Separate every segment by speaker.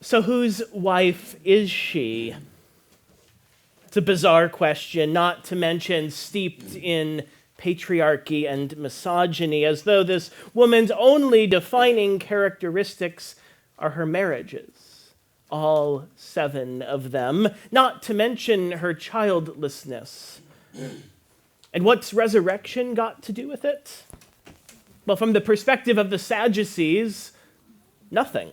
Speaker 1: So whose wife is she? It's a bizarre question, not to mention steeped in patriarchy and misogyny, as though this woman's only defining characteristics are her marriages, all 7 of them, not to mention her childlessness. And what's resurrection got to do with it? Well, from the perspective of the Sadducees, nothing.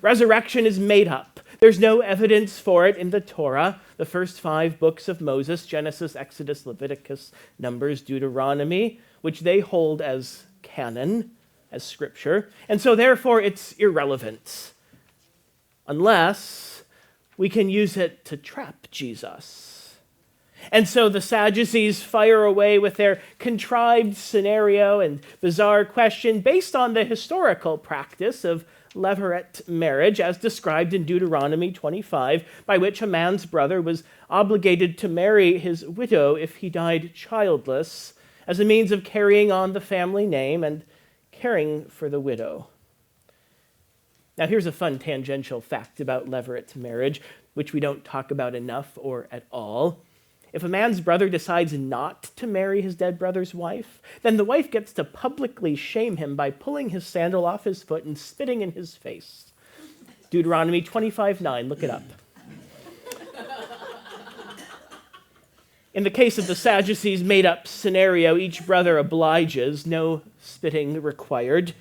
Speaker 1: Resurrection is made up. There's no evidence for it in the Torah, the first 5 books of Moses, Genesis, Exodus, Leviticus, Numbers, Deuteronomy, which they hold as canon, as scripture. And so therefore it's irrelevant, unless we can use it to trap Jesus. And so the Sadducees fire away with their contrived scenario and bizarre question based on the historical practice of levirate marriage, as described in Deuteronomy 25, by which a man's brother was obligated to marry his widow if he died childless, as a means of carrying on the family name and caring for the widow. Now, here's a fun tangential fact about levirate marriage, which we don't talk about enough or at all. If a man's brother decides not to marry his dead brother's wife, then the wife gets to publicly shame him by pulling his sandal off his foot and spitting in his face. Deuteronomy 25:9, look it up. In the case of the Sadducees' made-up scenario, each brother obliges, no spitting required,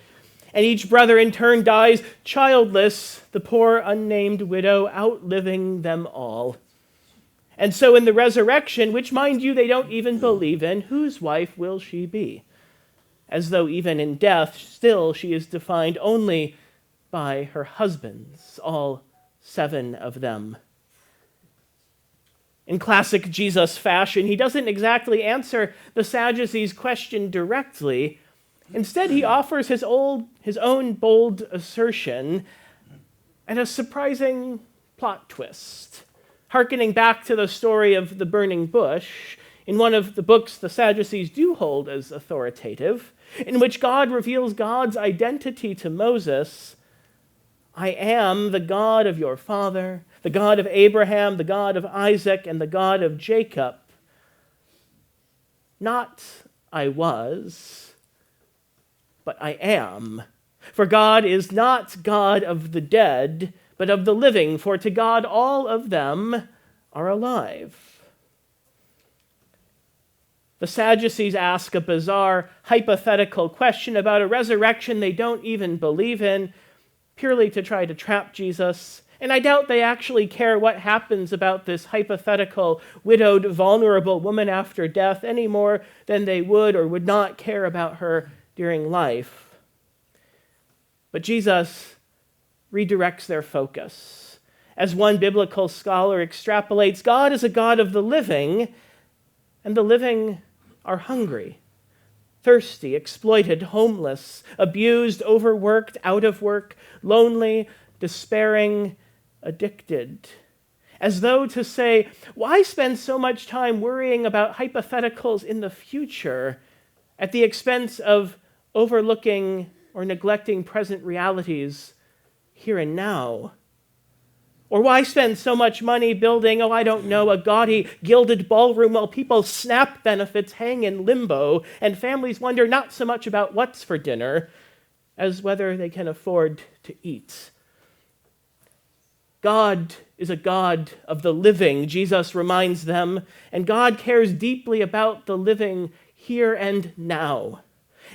Speaker 1: and each brother in turn dies childless, the poor unnamed widow outliving them all. And so in the resurrection, which mind you they don't even believe in, whose wife will she be? As though even in death, still she is defined only by her husbands, all 7 of them. In classic Jesus fashion, he doesn't exactly answer the Sadducees' question directly. Instead, he offers his own bold assertion and a surprising plot twist. Harkening back to the story of the burning bush, in one of the books the Sadducees do hold as authoritative, in which God reveals God's identity to Moses. I am the God of your father, the God of Abraham, the God of Isaac, and the God of Jacob. Not I was, but I am. For God is not God of the dead, but of the living, for to God all of them are alive. The Sadducees ask a bizarre, hypothetical question about a resurrection they don't even believe in, purely to try to trap Jesus. And I doubt they actually care what happens about this hypothetical, widowed, vulnerable woman after death any more than they would or would not care about her during life. But Jesus redirects their focus. As one biblical scholar extrapolates, God is a God of the living, and the living are hungry, thirsty, exploited, homeless, abused, overworked, out of work, lonely, despairing, addicted. As though to say, why spend so much time worrying about hypotheticals in the future at the expense of overlooking or neglecting present realities here and now? Or why spend so much money building, a gaudy, gilded ballroom while people's SNAP benefits hang in limbo and families wonder not so much about what's for dinner as whether they can afford to eat? God is a God of the living, Jesus reminds them, and God cares deeply about the living here and now.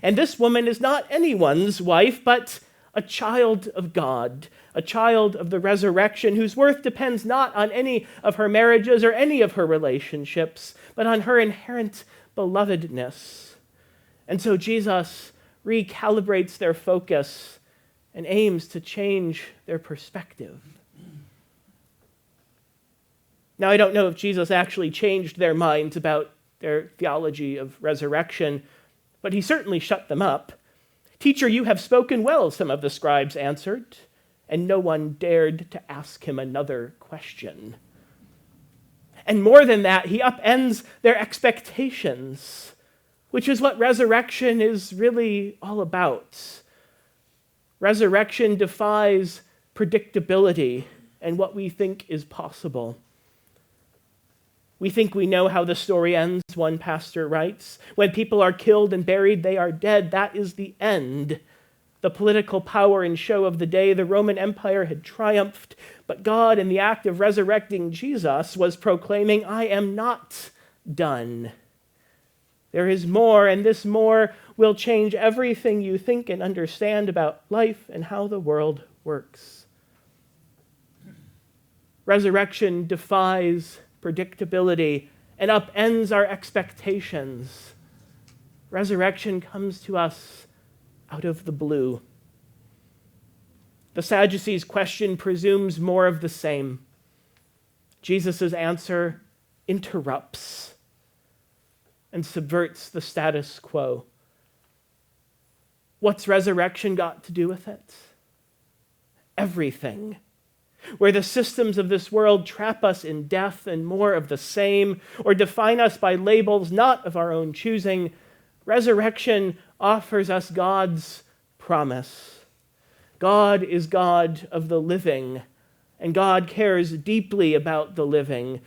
Speaker 1: And this woman is not anyone's wife, but a child of God, a child of the resurrection, whose worth depends not on any of her marriages or any of her relationships, but on her inherent belovedness. And so Jesus recalibrates their focus and aims to change their perspective. Now, I don't know if Jesus actually changed their minds about their theology of resurrection, but he certainly shut them up. Teacher, you have spoken well, some of the scribes answered, and no one dared to ask him another question. And more than that, he upends their expectations, which is what resurrection is really all about. Resurrection defies predictability and what we think is possible. We think we know how the story ends, one pastor writes. When people are killed and buried, they are dead. That is the end. The political power and show of the day, the Roman Empire had triumphed, but God, in the act of resurrecting Jesus, was proclaiming, I am not done. There is more, and this more will change everything you think and understand about life and how the world works. Resurrection defies predictability and upends our expectations. Resurrection comes to us out of the blue. The Sadducees' question presumes more of the same. Jesus' answer interrupts and subverts the status quo. What's resurrection got to do with it? Everything. Where the systems of this world trap us in death and more of the same, or define us by labels not of our own choosing, resurrection offers us God's promise. God is God of the living, and God cares deeply about the living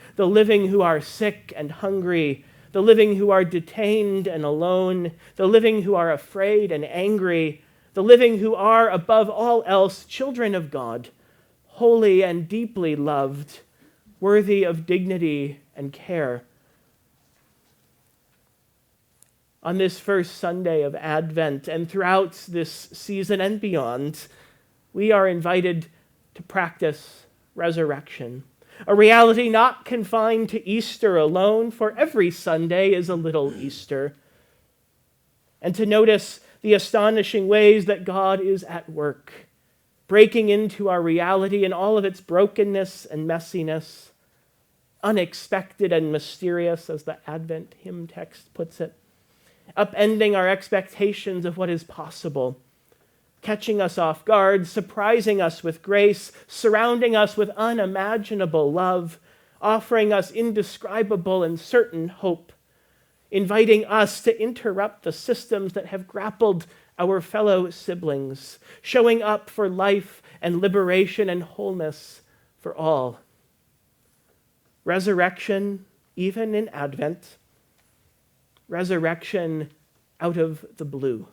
Speaker 1: who are sick and hungry, the living who are detained and alone, the living who are afraid and angry, the living who are, above all else, children of God, holy and deeply loved, worthy of dignity and care. On this first Sunday of Advent and throughout this season and beyond, we are invited to practice resurrection, a reality not confined to Easter alone, for every Sunday is a little Easter, and to notice the astonishing ways that God is at work, breaking into our reality in all of its brokenness and messiness, unexpected and mysterious, as the Advent hymn text puts it, upending our expectations of what is possible, catching us off guard, surprising us with grace, surrounding us with unimaginable love, offering us indescribable and certain hope, inviting us to interrupt the systems that have grappled our fellow siblings, showing up for life and liberation and wholeness for all. Resurrection, even in Advent, resurrection out of the blue.